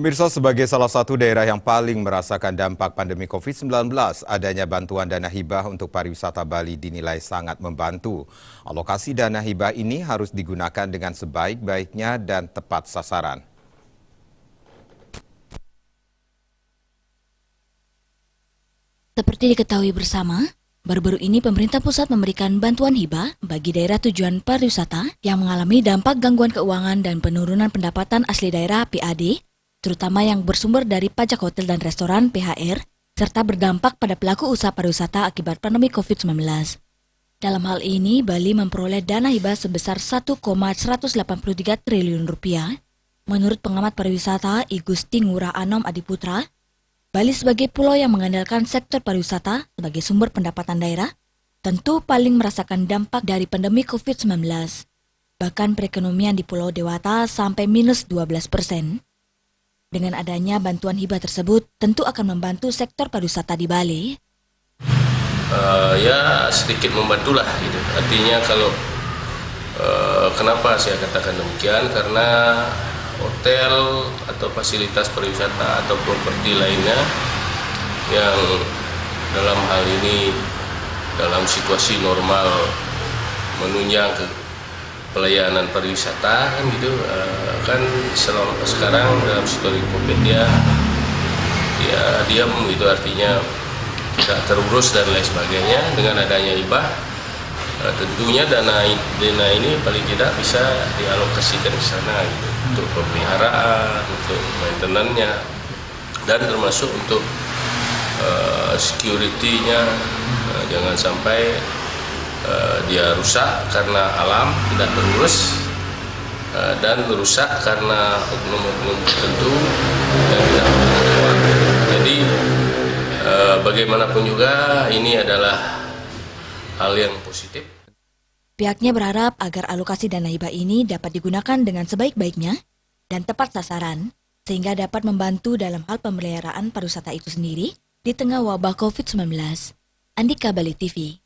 Pemirsa, sebagai salah satu daerah yang paling merasakan dampak pandemi COVID-19, adanya bantuan dana hibah untuk pariwisata Bali dinilai sangat membantu. Alokasi dana hibah ini harus digunakan dengan sebaik-baiknya dan tepat sasaran. Seperti diketahui bersama, baru-baru ini pemerintah pusat memberikan bantuan hibah bagi daerah tujuan pariwisata yang mengalami dampak gangguan keuangan dan penurunan pendapatan asli daerah (PAD), terutama yang bersumber dari pajak hotel dan restoran (PHR), serta berdampak pada pelaku usaha pariwisata akibat pandemi COVID-19. Dalam hal ini, Bali memperoleh dana hibah sebesar 1,183 triliun rupiah. Menurut pengamat pariwisata I Gusti Ngurah Anom Adiputra, Bali sebagai pulau yang mengandalkan sektor pariwisata sebagai sumber pendapatan daerah, tentu paling merasakan dampak dari pandemi COVID-19. Bahkan perekonomian di Pulau Dewata sampai minus 12%. Dengan adanya bantuan hibah tersebut, tentu akan membantu sektor pariwisata di Bali. Ya sedikit membantulah gitu. Artinya kalau kenapa saya katakan demikian, karena hotel atau fasilitas pariwisata atau properti lainnya yang dalam hal ini dalam situasi normal menunjang ke pelayanan pariwisata kan gitu, kan sekarang dalam situasi COVID dia diam gitu, artinya tidak terurus dan lain sebagainya. Dengan adanya hibah, tentunya dana ini paling tidak bisa dialokasikan ke sana gitu, untuk pemeliharaan, untuk maintenance-nya, dan termasuk untuk security-nya. Jangan sampai dia rusak karena alam tidak terurus, dan rusak karena oknum-oknum tertentu yang tidak bertanggung. Jadi bagaimanapun juga ini adalah hal yang positif. Pihaknya berharap agar alokasi dana hibah ini dapat digunakan dengan sebaik-baiknya dan tepat sasaran, sehingga dapat membantu dalam hal pemeliharaan pariwisata itu sendiri di tengah wabah COVID-19. Andika Bali TV.